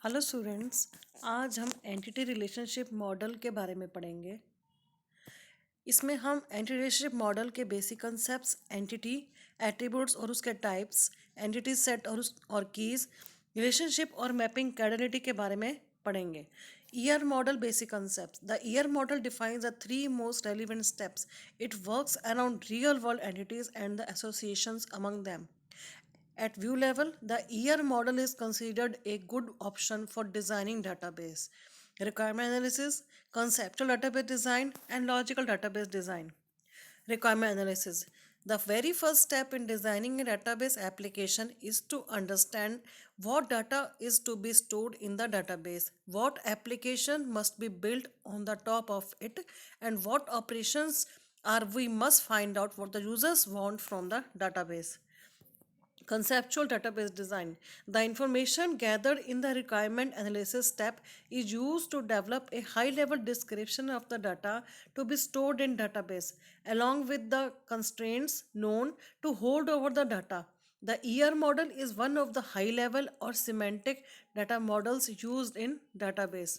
Hello students. आज हम entity relationship model के बारे में पढ़ेंगे। इसमें हम एंटिटी रिलेशनशिप मॉडल के बेसिक कंसेप्ट्स, एंटिटी, एट्रीब्यूट्स और उसके टाइप्स, एंटिटी सेट और कीज, रिलेशनशिप और मैपिंग कैडलिटी के बारे में पढ़ेंगे। Year model basic concepts. The year model defines the three most relevant steps. It works around real world entities and the associations among them. At view level, the ER model is considered a good option for designing database. Requirement analysis, conceptual database design, and logical database design. Requirement analysis. The very first step in designing a database application is to understand what data is to be stored in the database, what application must be built on the top of it, and what operations are we must find out what the users want from the database. Conceptual database design. The information gathered in the requirement analysis step is used to develop a high level description of the data to be stored in database along with the constraints known to hold over the data. The ER model is one of the high level or semantic data models used in database.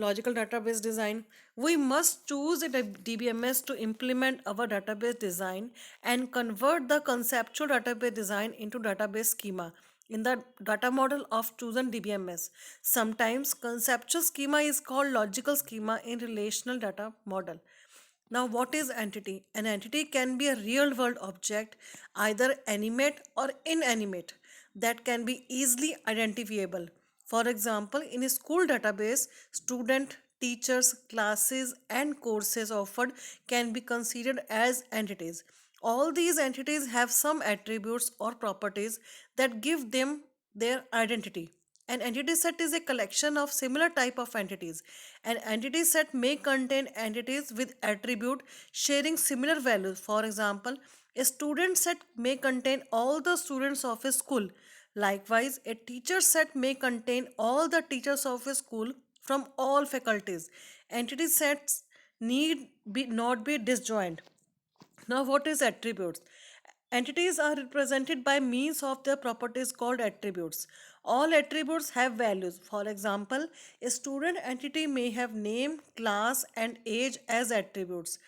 Logical database design. We must choose a DBMS to implement our database design and convert the conceptual database design into database schema in the data model of chosen DBMS. Sometimes conceptual schema is called logical schema in relational data model. Now, what is entity? An entity can be a real world object, either animate or inanimate, that can be easily identifiable. For example, in a school database, student, teachers, classes, and courses offered can be considered as entities. All these entities have some attributes or properties that give them their identity. An entity set is a collection of similar type of entities. An entity set may contain entities with attribute sharing similar values. For example, a student set may contain all the students of a school. Likewise, a teacher set may contain all the teachers of a school from all faculties. Entity sets need be not be disjoint. Now, what is attributes? Entities are represented by means of their properties called attributes. All attributes have values. For example, a student entity may have name, class, and age as attributes.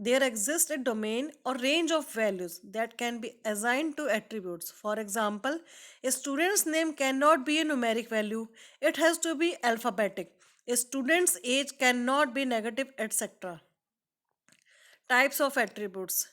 There exists a domain or range of values that can be assigned to attributes. For example, a student's name cannot be a numeric value, it has to be alphabetic. A student's age cannot be negative, etc. Types of attributes.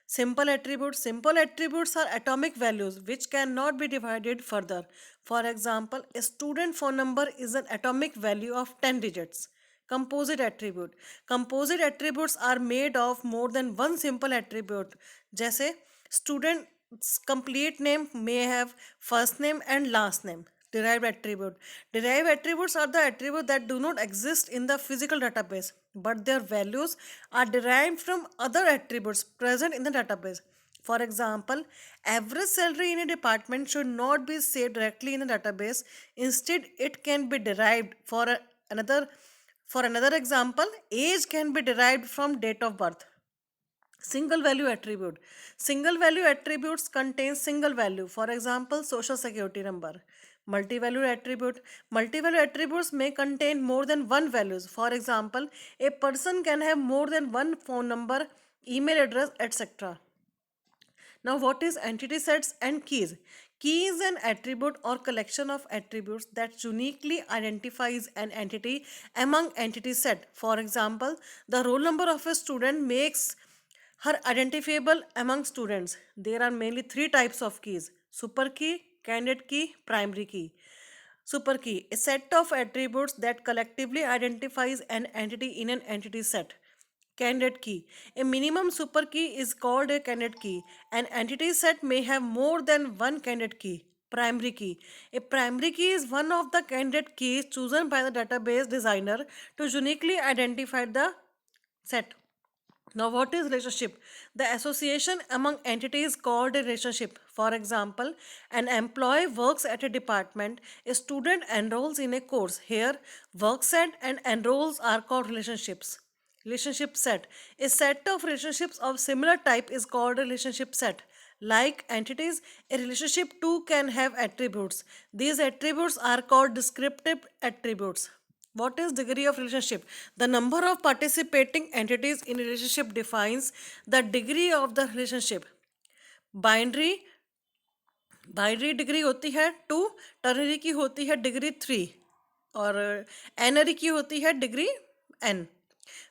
Simple attributes. Simple attributes are atomic values which cannot be divided further. For example, a student phone number is an atomic value of 10 digits. Composite attribute. Composite attributes are made of more than one simple attribute. जैसे student's complete name may have first name and last name. Derived attribute. Derived attributes are the attributes that do not exist in the physical database, but their values are derived from other attributes present in the database. For example, average salary in a department should not be saved directly in the database. Instead, it can be derived another. For another example, age can be derived from date of birth. Single value attribute. Single value attributes contain single value. For example, social security number. Multi-value attribute. Multi-value attributes may contain more than one values. For example, a person can have more than one phone number, email address, etc. Now, what is entity sets and keys? Key is an attribute or collection of attributes that uniquely identifies an entity among entity set. For example, the roll number of a student makes her identifiable among students. There are mainly three types of keys: super key, candidate key, primary key. Super key, a set of attributes that collectively identifies an entity in an entity set. Candidate key. A minimum super key is called a candidate key. An entity set may have more than one candidate key. Primary key. A primary key is one of the candidate keys chosen by the database designer to uniquely identify the set. Now, what is relationship? The association among entities called a relationship. For example, an employee works at a department, a student enrolls in a course. Here, work set and enrolls are called relationships. Relationship set. A set of relationships of similar type is called a relationship set. Like entities, a relationship too can have attributes. These attributes are called descriptive attributes. What is degree of relationship? The number of participating entities in a relationship defines the degree of the relationship. Binary binary degree होती है 2, ternary की होती है degree 3 और n-ary की होती है degree n.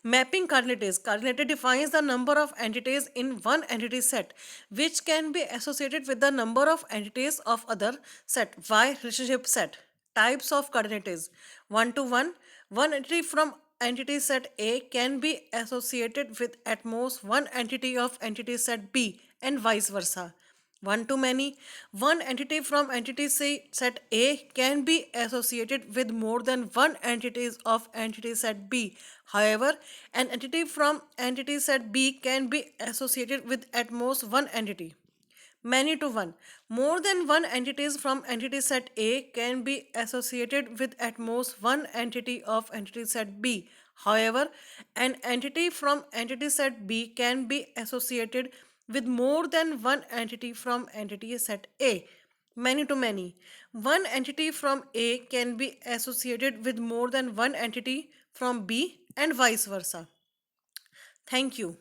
Mapping coordinates. Coordinate defines the number of entities in one entity set, which can be associated with the number of entities of other set. Why relationship set? Types of coordinates. One to one. One entity from entity set A can be associated with at most one entity of entity set B and vice versa. One to many. One entity from entity set A can be associated with more than one entities of entity set B. However, an entity from entity set B can be associated with at most one entity. Many to one. More than one entities from entity set A can be associated with at most one entity of entity set B. However, an entity from entity set B can be associated with more than one entity from entity set A. Many to many. One entity from A can be associated with more than one entity from B and vice versa. Thank you.